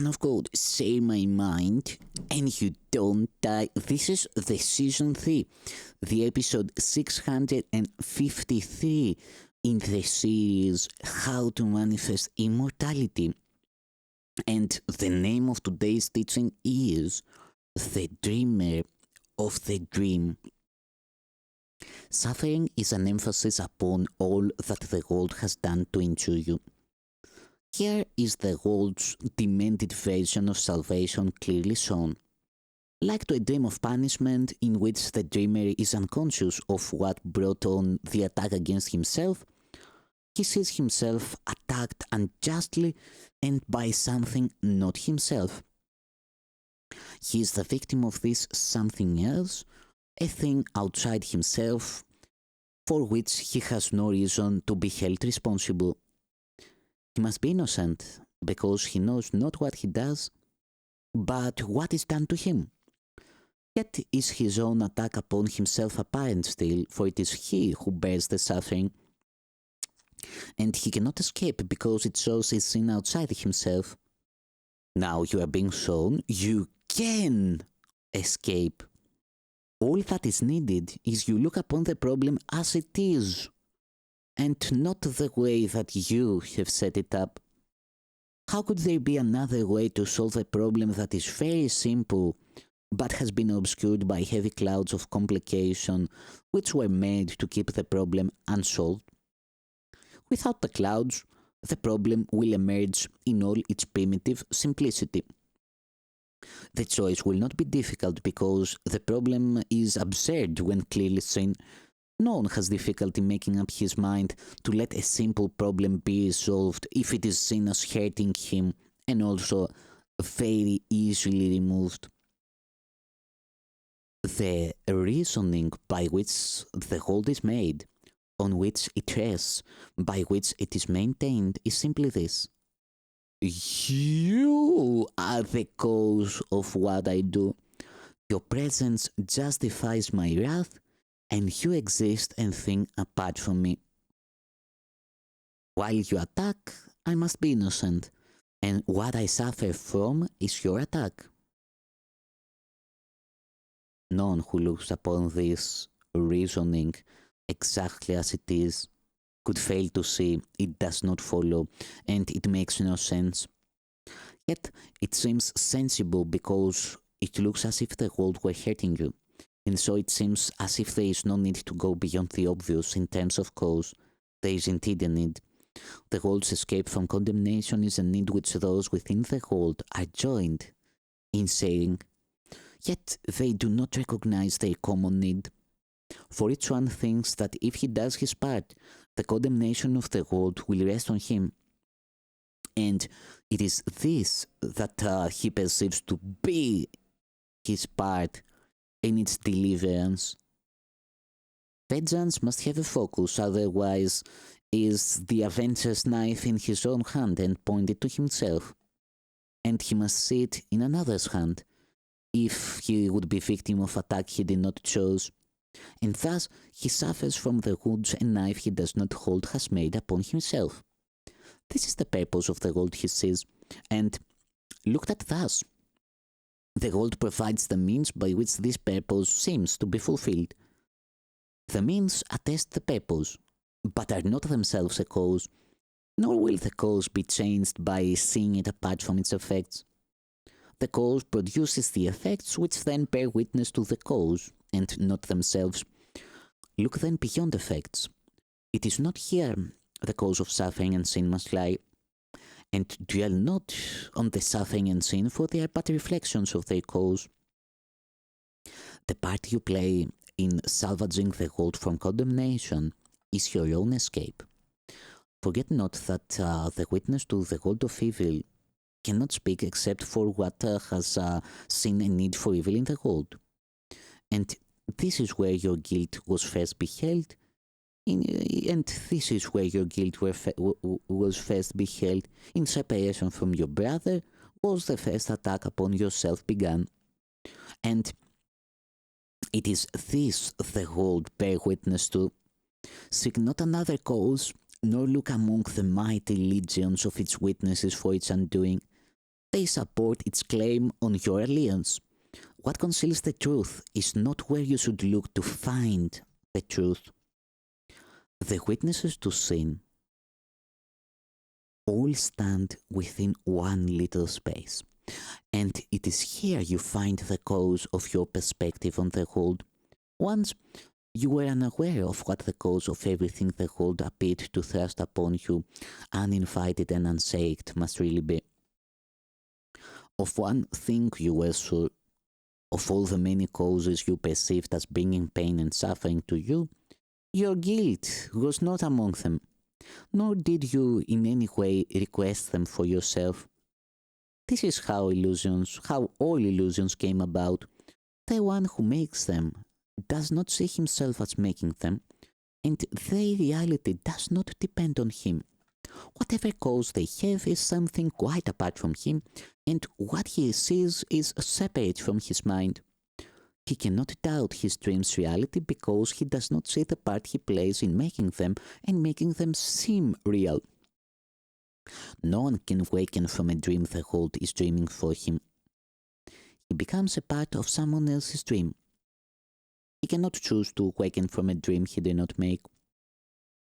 Son of God, say my mind, and you don't die. This is the season 3, the episode 653 in the series How to Manifest Immortality. And the name of today's teaching is The Dreamer of the Dream. Suffering is an emphasis upon all that the world has done to injure you. Here is the world's demanded version of salvation clearly shown. Like to a dream of punishment in which the dreamer is unconscious of what brought on the attack against himself, he sees himself attacked unjustly and by something not himself. He is the victim of this something else, a thing outside himself, for which he has no reason to be held responsible. He must be innocent, because he knows not what he does, but what is done to him. Yet is his own attack upon himself apparent still, for it is he who bears the suffering, and he cannot escape because it shows his sin outside himself. Now you are being shown you can escape. All that is needed is you look upon the problem as it is, and not the way that you have set it up. How could there be another way to solve a problem that is very simple, but has been obscured by heavy clouds of complication which were made to keep the problem unsolved? Without the clouds, the problem will emerge in all its primitive simplicity. The choice will not be difficult because the problem is absurd when clearly seen. No one has difficulty making up his mind to let a simple problem be resolved if it is seen as hurting him and also very easily removed. The reasoning by which the world is made, on which it rests, by which it is maintained, is simply this: you are the cause of what I do. Your presence justifies my wrath, and you exist and think apart from me. While you attack, I must be innocent, and what I suffer from is your attack. None who looks upon this reasoning exactly as it is could fail to see it does not follow, and it makes no sense. Yet it seems sensible because it looks as if the world were hurting you, and so it seems as if there is no need to go beyond the obvious in terms of cause. There is indeed a need. The world's escape from condemnation is a need which those within the world are joined in saying, yet they do not recognize their common need. For each one thinks that if he does his part, the condemnation of the world will rest on him. And it is this that he perceives to be his part in its deliverance. Vengeance must have a focus, otherwise is the avenger's knife in his own hand and pointed to himself, and he must see it in another's hand, if he would be victim of attack he did not choose, and thus he suffers from the wounds a knife he does not hold has made upon himself. This is the purpose of the world, he says, and looked at thus, the world provides the means by which this purpose seems to be fulfilled. The means attest the purpose, but are not themselves a cause, nor will the cause be changed by seeing it apart from its effects. The cause produces the effects which then bear witness to the cause, and not themselves. Look then beyond effects. It is not here the cause of suffering and sin must lie, and dwell not on the suffering and sin, for they are but reflections of their cause. The part you play in salvaging the world from condemnation is your own escape. Forget not that the witness to the world of evil cannot speak except for what has seen a need for evil in the world. And this is where your guilt was first beheld, and this is where your guilt was first beheld. In separation from your brother was the first attack upon yourself begun. And it is this the world bear witness to. Seek not another cause, nor look among the mighty legions of its witnesses for its undoing. They support its claim on your alliance. What conceals the truth is not where you should look to find the truth. The witnesses to sin all stand within one little space, and it is here you find the cause of your perspective on the world. Once you were unaware of what the cause of everything the world appeared to thrust upon you, uninvited and unsaked, must really be. Of one thing you were sure: of all the many causes you perceived as bringing pain and suffering to you, your guilt was not among them, nor did you in any way request them for yourself. This is how all illusions came about. The one who makes them does not see himself as making them, and their reality does not depend on him. Whatever cause they have is something quite apart from him, and what he sees is separate from his mind. He cannot doubt his dream's reality because he does not see the part he plays in making them and making them seem real. No one can waken from a dream the world is dreaming for him. He becomes a part of someone else's dream. He cannot choose to waken from a dream he did not make.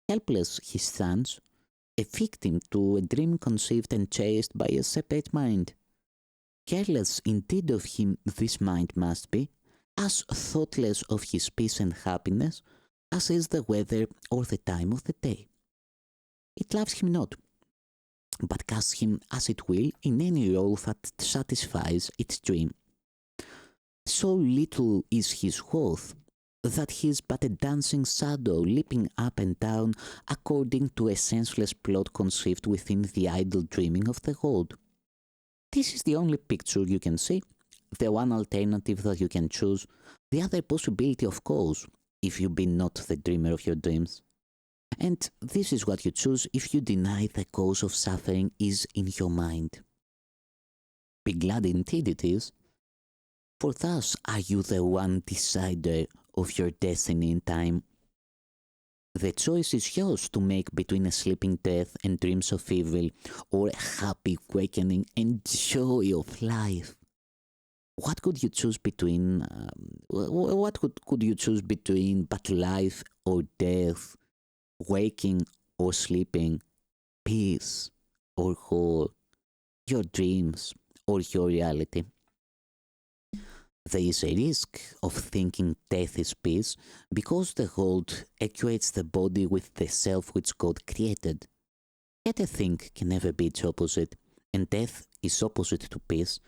Helpless he stands, a victim to a dream conceived and chased by a separate mind. Careless indeed of him this mind must be, as thoughtless of his peace and happiness as is the weather or the time of the day. It loves him not, but casts him as it will in any role that satisfies its dream. So little is his worth that he is but a dancing shadow leaping up and down according to a senseless plot conceived within the idle dreaming of the world. This is the only picture you can see, the one alternative that you can choose, the other possibility of cause, if you be not the dreamer of your dreams. And this is what you choose if you deny the cause of suffering is in your mind. Be glad indeed it is, for thus are you the one decider of your destiny in time. The choice is yours to make between a sleeping death and dreams of evil, or a happy awakening and joy of life. What could you choose between? Could you choose between but life or death, waking or sleeping, peace or horror, your dreams or your reality? There is a risk of thinking death is peace because the world equates the body with the self which God created. Yet a thing can never be its opposite, and death is opposite to peace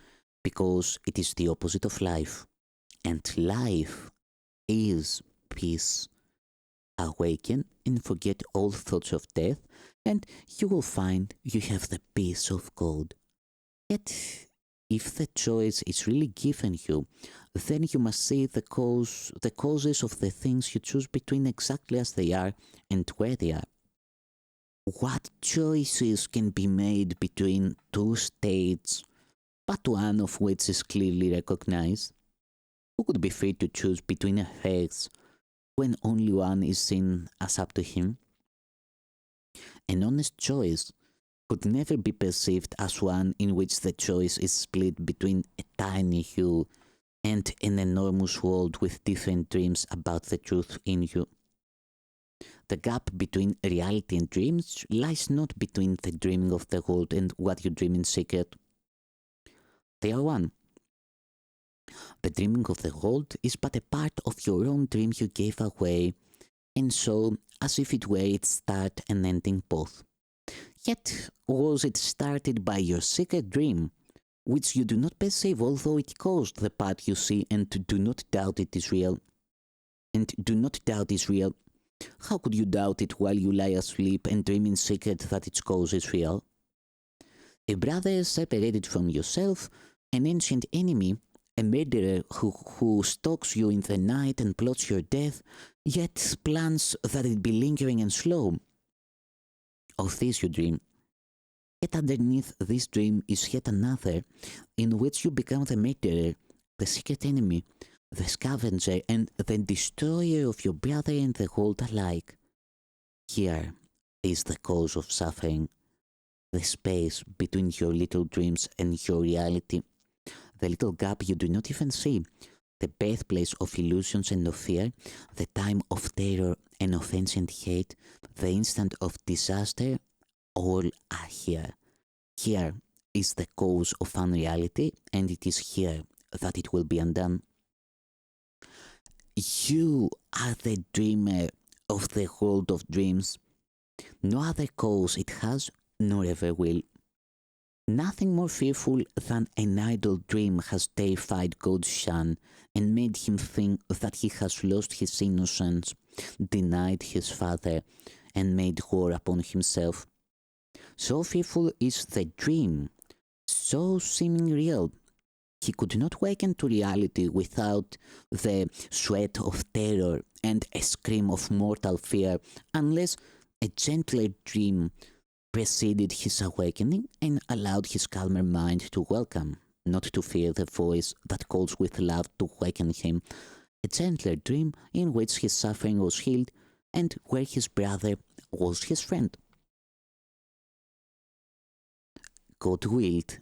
because it is the opposite of life. And life is peace. Awaken and forget all thoughts of death, and you will find you have the peace of God. Yet, if the choice is really given you, then you must see the causes of the things you choose between exactly as they are and where they are. What choices can be made between two states, but one of which is clearly recognized? Who could be free to choose between effects when only one is seen as up to him? An honest choice could never be perceived as one in which the choice is split between a tiny you and an enormous world with different dreams about the truth in you. The gap between reality and dreams lies not between the dreaming of the world and what you dream in secret. They are one. The dreaming of the world is but a part of your own dream you gave away, and so as if it were its start and ending both. Yet was it started by your secret dream, which you do not perceive although it caused the part you see and do not doubt it is real. And do not doubt is real. How could you doubt it while you lie asleep and dream in secret that its cause is real? A brother separated from yourself, an ancient enemy, a murderer who stalks you in the night and plots your death, yet plans that it be lingering and slow. Of this you dream. Yet underneath this dream is yet another, in which you become the murderer, the secret enemy, the scavenger, and the destroyer of your brother and the world alike. Here is the cause of suffering. the space between your little dreams and your reality, the little gap you do not even see, the birthplace of illusions and of fear, the time of terror and of ancient hate, the instant of disaster, all are here. Here is the cause of unreality, and it is here that it will be undone. You are the dreamer of the world of dreams. No other cause it has, nor ever will. Nothing more fearful than an idle dream has terrified God's Son and made him think that he has lost his innocence, denied his Father, and made war upon himself. So fearful is the dream, so seeming real, he could not waken to reality without the sweat of terror and a scream of mortal fear, unless a gentler dream preceded his awakening and allowed his calmer mind to welcome, not to fear, the voice that calls with love to waken him, a gentler dream in which his suffering was healed and where his brother was his friend. God willed,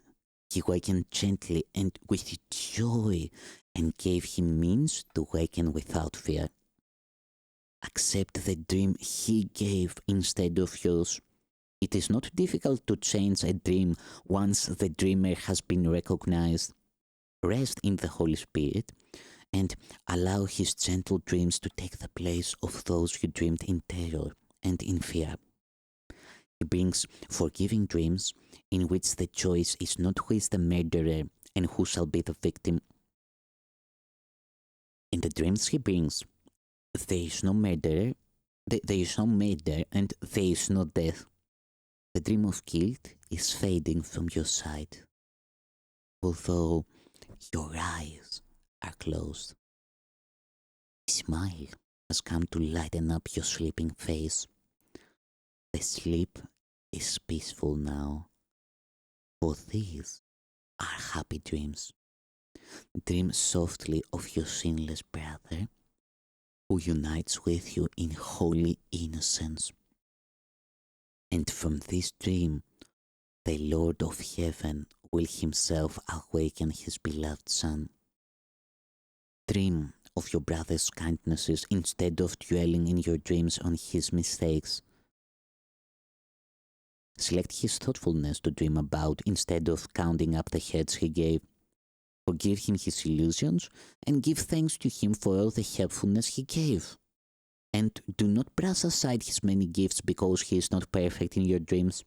he wakened gently and with joy and gave him means to waken without fear. Accept the dream he gave instead of yours. It is not difficult to change a dream once the dreamer has been recognized. Rest in the Holy Spirit and allow his gentle dreams to take the place of those you dreamed in terror and in fear. He brings forgiving dreams in which the choice is not who is the murderer and who shall be the victim. In the dreams he brings, there is no murderer, there is no murder, and there is no death. The dream of guilt is fading from your sight, although your eyes are closed. A smile has come to lighten up your sleeping face. The sleep is peaceful now, for these are happy dreams. Dream softly of your sinless brother, who unites with you in holy innocence. And from this dream, the Lord of heaven will himself awaken his beloved Son. Dream of your brother's kindnesses instead of dwelling in your dreams on his mistakes. Select his thoughtfulness to dream about instead of counting up the heads he gave. Forgive him his illusions and give thanks to him for all the helpfulness he gave. And do not brush aside his many gifts because he is not perfect in your dreams.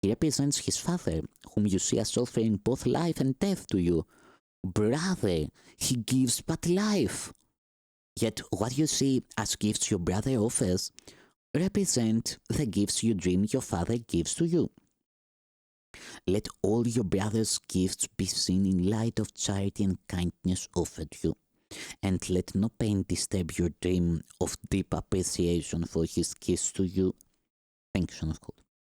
He represents his Father, whom you see as offering both life and death to you. Brother, he gives but life. Yet what you see as gifts your brother offers represent the gifts you dream your Father gives to you. Let all your brother's gifts be seen in light of charity and kindness offered you, and let no pain disturb your dream of deep appreciation for his gifts to you. Thank you, Son of God.